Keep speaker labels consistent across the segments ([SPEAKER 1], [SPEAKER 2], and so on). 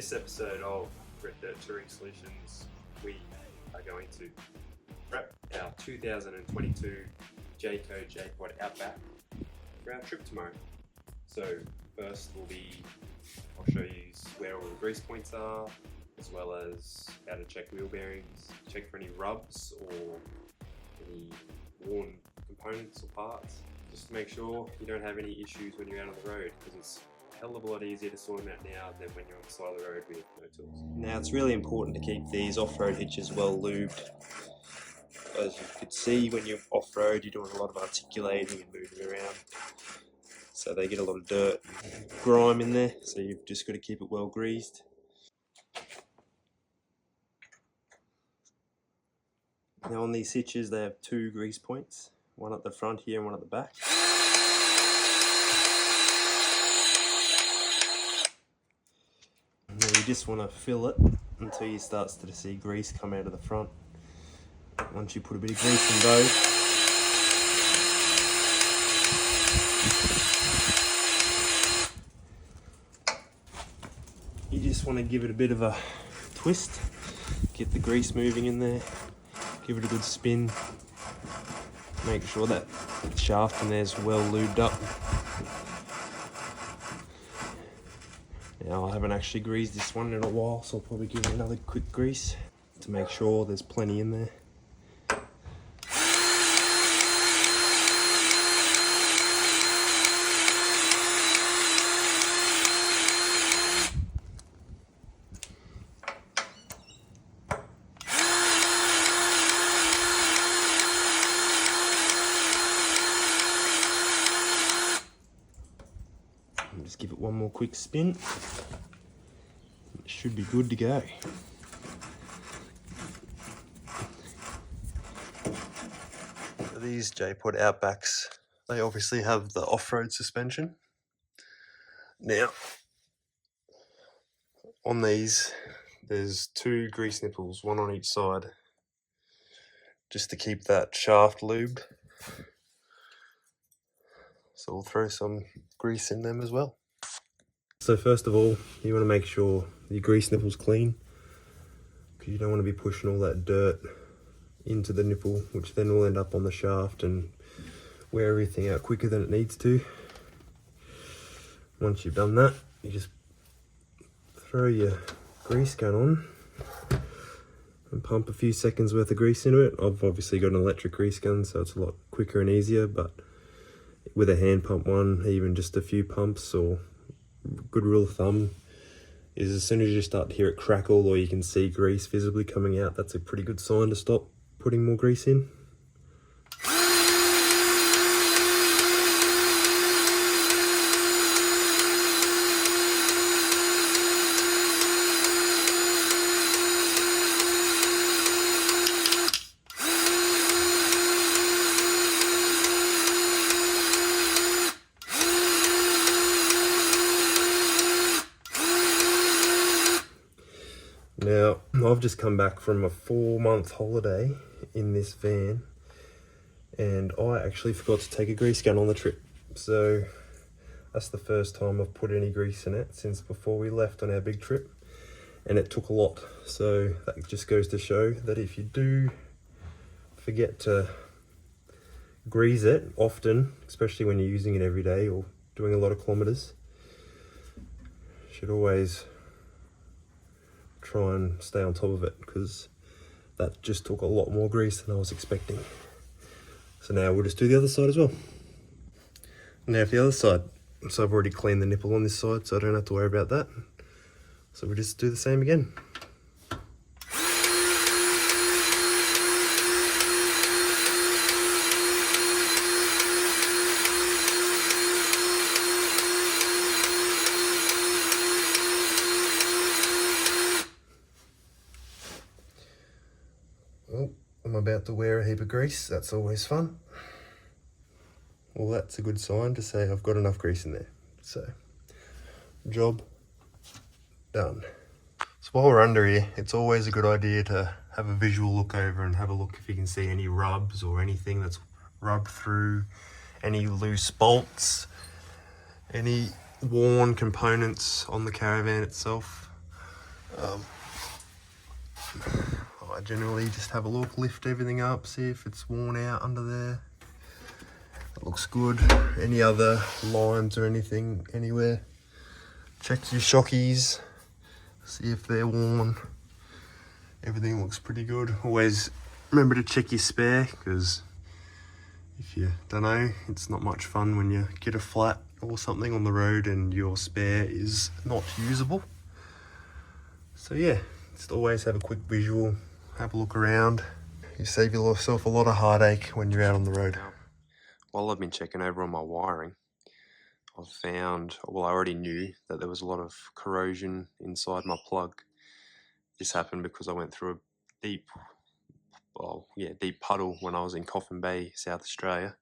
[SPEAKER 1] this episode of Red Dirt Touring Solutions, we are going to prep our 2022 Jayco JPod Outback for our trip tomorrow. So first I'll show you where all the grease points are, as well as how to check wheel bearings, check for any rubs or any worn components or parts, just to make sure you don't have any issues when you're out on the road, because it's a hell of a lot easier to sort them out now than when you're on the side of the road with no tools. Now it's really important to keep these off-road hitches well lubed. As you can see, when you're off-road you're doing a lot of articulating and moving around, so they get a lot of dirt and grime in there, so you've just got to keep it well greased. Now on these hitches they have two grease points, one at the front here and one at the back. Now you just want to fill it until you start to see grease come out of the front. Once you put a bit of grease in both, you just want to give it a bit of a twist, get the grease moving in there, give it a good spin, make sure that shaft in there is well lubed up. Now I haven't actually greased this one in a while, so I'll probably give it another quick grease to make sure there's plenty in there. Just give it one more quick spin. It should be good to go. These JPod Outbacks, they obviously have the off-road suspension. Now, on these, there's two grease nipples, one on each side, just to keep that shaft lubed. So we'll throw some grease in them as well. So first of all, you want to make sure your grease nipple's clean, because you don't want to be pushing all that dirt into the nipple, which then will end up on the shaft and wear everything out quicker than it needs to. Once you've done that, you just throw your grease gun on and pump a few seconds worth of grease into it. I've obviously got an electric grease gun, so it's a lot quicker and easier, but with a hand pump one, even just a few pumps, or good rule of thumb is as soon as you start to hear it crackle or you can see grease visibly coming out, that's a pretty good sign to stop putting more grease in. Now, I've just come back from a 4-month holiday in this van, and I actually forgot to take a grease gun on the trip. So that's the first time I've put any grease in it since before we left on our big trip, and it took a lot. So that just goes to show that if you do forget to grease it often, especially when you're using it every day or doing a lot of kilometers, you should always try and stay on top of it, because that just took a lot more grease than I was expecting. So now we'll just do the other side as well. Now for the other side, so I've already cleaned the nipple on this side, so I don't have to worry about that. So we'll just do the same again. Oh, I'm about to wear a heap of grease. That's always fun. Well, that's a good sign to say I've got enough grease in there. So, job done. So while we're under here, it's always a good idea to have a visual look over and have a look if you can see any rubs or anything that's rubbed through, any loose bolts, any worn components on the caravan itself.
[SPEAKER 2] I generally just have a look, lift everything up, see if it's worn out under there. That looks good. Any other lines or anything anywhere? Check your shockies, see if they're worn. Everything looks pretty good. Always remember to check your spare, because if you don't know, it's not much fun when you get a flat or something on the road and your spare is not usable. So yeah, just always have a quick visual, have a look around. You save yourself a lot of heartache when you're out on the road. While I've been checking over on my wiring, I've found, well, I already knew that there was a lot of corrosion inside my plug. This happened because I went through a deep puddle when I was in Coffin Bay, South Australia,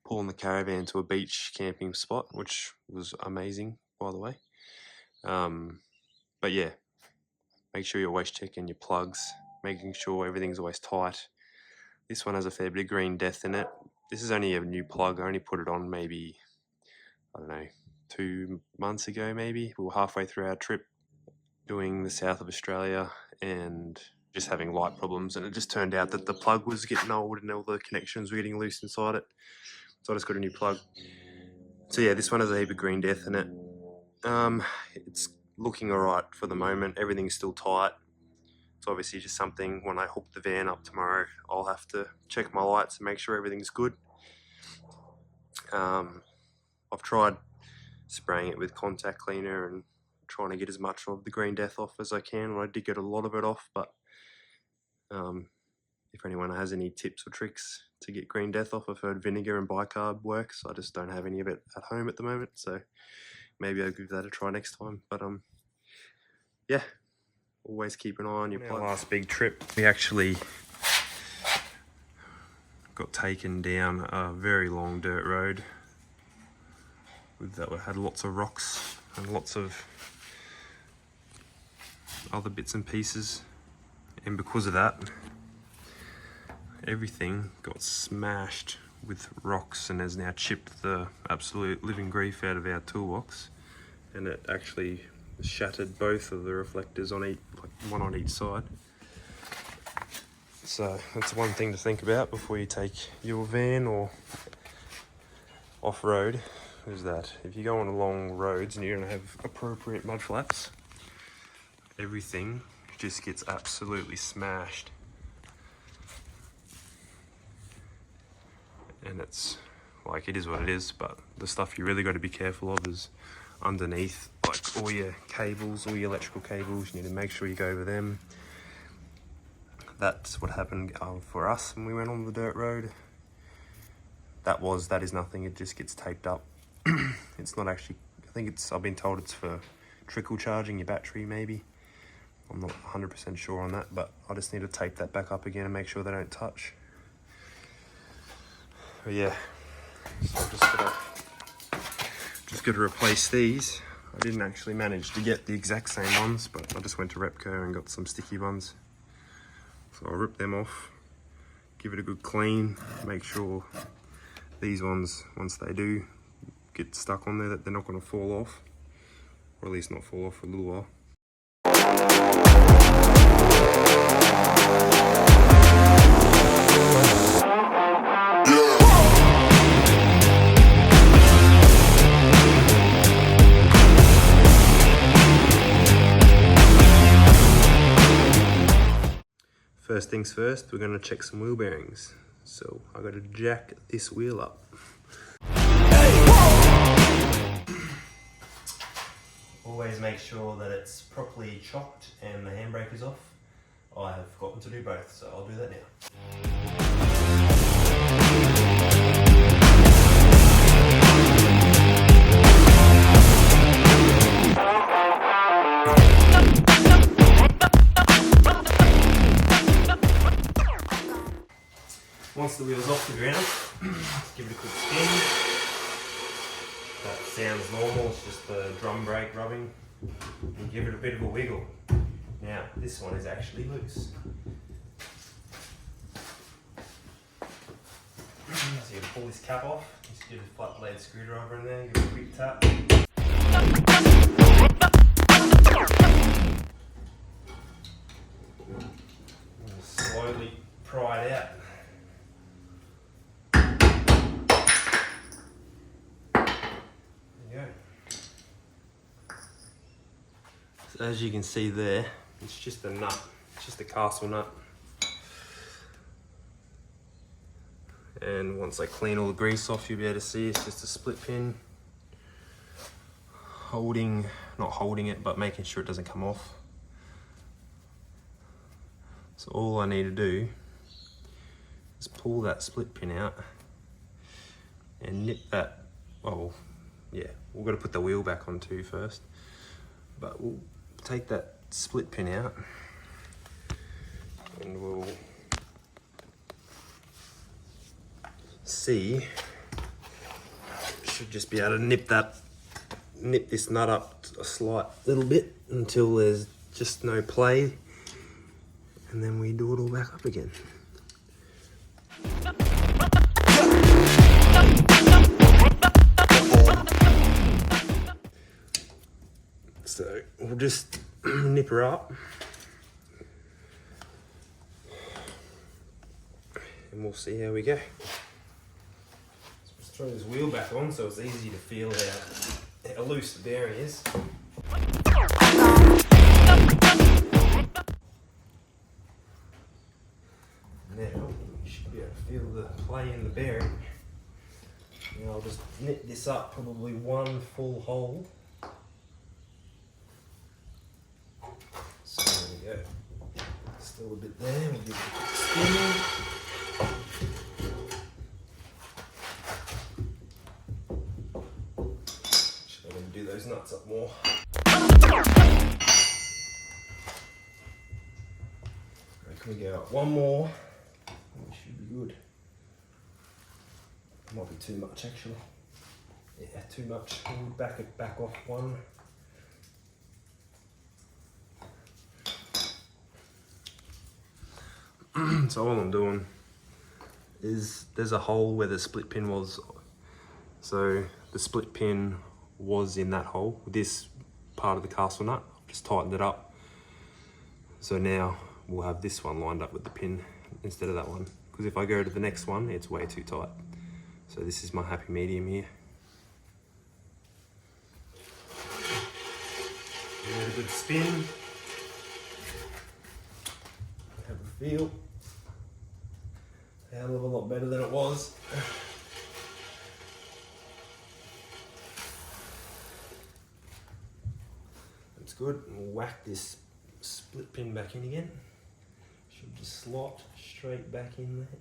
[SPEAKER 2] pulling the caravan to a beach camping spot, which was amazing, by the way. But yeah, make sure you're always checking your plugs, making sure everything's always tight. This one has a fair bit of green death in it. This is only a new plug. I only put it on maybe, I don't know, 2 months ago maybe. We were halfway through our trip doing the south of Australia and just having light problems, and it just turned out that the plug was getting old and all the connections were getting loose inside it. So I just got a new plug. So yeah, this one has a heap of green death in it. It's looking alright for the moment. Everything's still tight. It's obviously just something, when I hook the van up tomorrow, I'll have to check my lights and make sure everything's good. I've tried spraying it with contact cleaner and trying to get as much of the green death off as I can. I did get a lot of it off, but if anyone has any tips or tricks to get green death off, I've heard vinegar and bicarb works. I just don't have any of it at home at the moment, so maybe I'll give that a try next time. But yeah, always keep an eye on your plug. Last big trip, we actually got taken down a very long dirt road that had lots of rocks and lots of other bits and pieces, and because of that, everything got smashed with rocks and has now chipped the absolute living grief out of our toolbox, and it actually shattered both of the reflectors on each, like one on each side. So that's one thing to think about before you take your van or off-road, is that if you go on along roads and you don't have appropriate mud flaps, everything just gets absolutely smashed. And it's like, it is what it is, but the stuff you really got to be careful of is underneath, like all your cables, all your electrical cables. You need to make sure you go over them. That's what happened for us when we went on the dirt road. That is nothing, it just gets taped up. It's not actually, I've been told it's for trickle charging your battery maybe. I'm not 100% sure on that, but I just need to tape that back up again and make sure they don't touch. But yeah, so I'm just gonna replace these. I didn't actually manage to get the exact same ones, but I just went to Repco and got some sticky ones. So I'll rip them off, give it a good clean, make sure these ones, once they do get stuck on there, that they're not going to fall off, or at least not fall off for a little while. First things first, we're going to check some wheel bearings. So I got to jack this wheel up. Always make sure that it's properly chocked and the handbrake is off. I have forgotten to do both, so I'll do that now. Once the wheel's off the ground, give it a quick spin. That sounds normal, it's just the drum brake rubbing. And give it a bit of a wiggle. Now, this one is actually loose. So you pull this cap off, just get a flat blade screwdriver in there, give it a quick tap. as you can see there, it's just a nut. It's just a castle nut. And once I clean all the grease off, you'll be able to see it's just a split pin. Not holding it, but making sure it doesn't come off. So all I need to do is pull that split pin out and nip that. Oh yeah, we've got to put the wheel back on too first. But we'll take that split pin out and we'll see. Should just be able to nip this nut up a slight little bit until there's just no play, and then we do it all back up again. So we'll just nip her up and we'll see how we go. So let's throw this wheel back on so it's easy to feel how loose the bearing is. Now you should be able to feel the play in the bearing. Now I'll just nip this up probably one full hold. So there we go. Still a bit there, we'll give it a quick spin. Should I do those nuts up more? Can we go up one more? We should be good. Might be too much actually. Yeah, too much. We'll back it back off one. So all I'm doing is there's a hole where the split pin was. So the split pin was in that hole. This part of the castle nut, just tightened it up. So now we'll have this one lined up with the pin instead of that one. Because if I go to the next one, it's way too tight. So this is my happy medium here. Give it a good spin. Have a feel. A hell of a lot better than it was. That's good. We'll whack this split pin back in again. Should just slot straight back in there.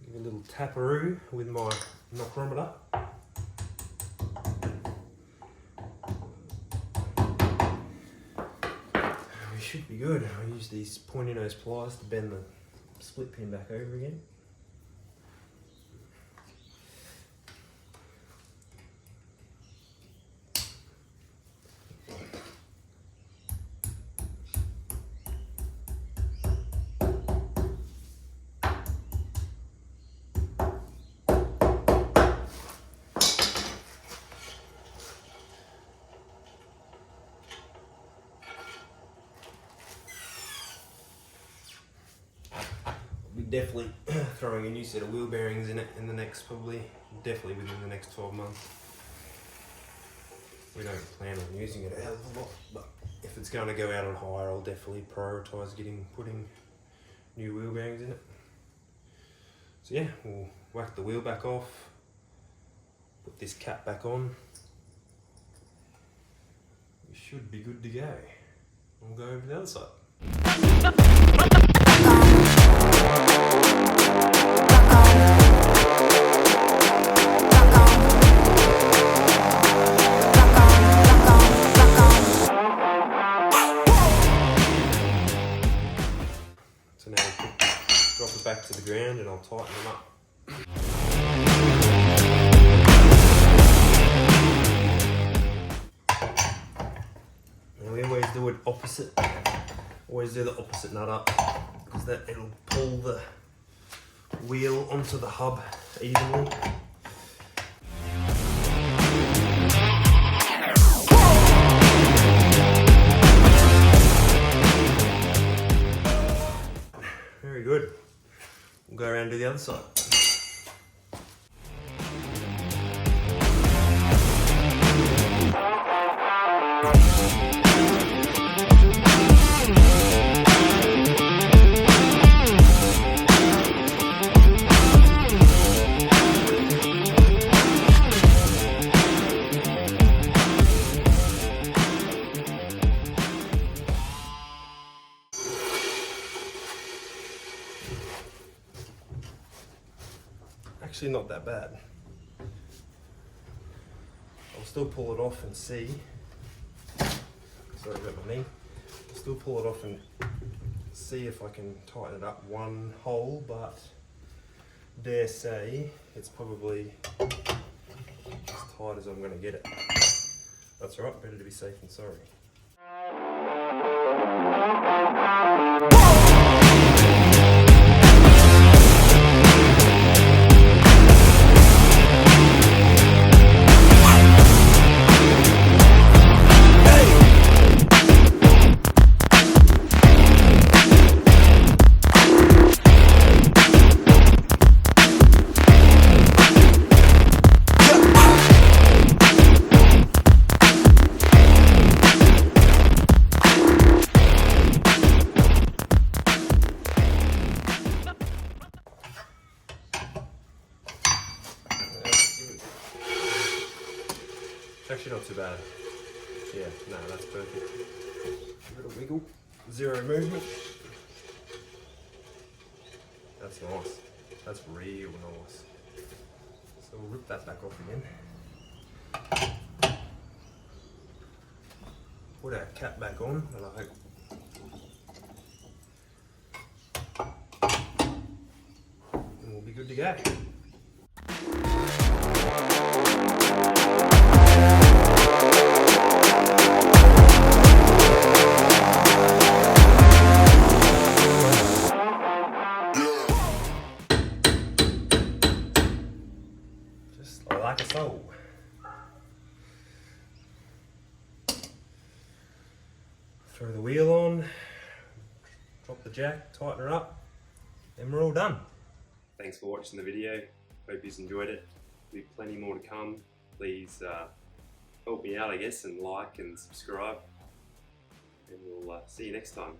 [SPEAKER 2] Give a little taparoo with my micrometer. We should be good. I use these pointy nose pliers to bend the split pin back over again. Definitely throwing a new set of wheel bearings in it in the next, definitely within the next 12 months. We don't plan on using it a hell of a lot, but if it's going to go out on hire, I'll definitely prioritise putting new wheel bearings in it. So yeah, we'll whack the wheel back off, put this cap back on. We should be good to go. We'll go over to the other side. So now we'll drop it back to the ground and I'll tighten them up. Now we always do it opposite. Always do the opposite nut up because it'll pull the wheel onto the hub evenly. Very good. We'll go around to the other side. actually not that bad. I'll still pull it off and see. Sorry about my knee. I'll still pull it off and see if I can tighten it up one hole, but dare say it's probably as tight as I'm going to get it. That's alright, better to be safe than sorry. It's actually not too bad. Yeah, no, that's perfect. Give it a wiggle. Zero movement. That's nice. That's real nice. So we'll rip that back off again. Put our cap back on, and I hope and we'll be good to go. Like a soul. Throw the wheel on, drop the jack, tighten her up, and we're all done. Thanks for watching the video. Hope you've enjoyed it. There'll be plenty more to come. Please help me out, I guess, and like and subscribe. And we'll see you next time.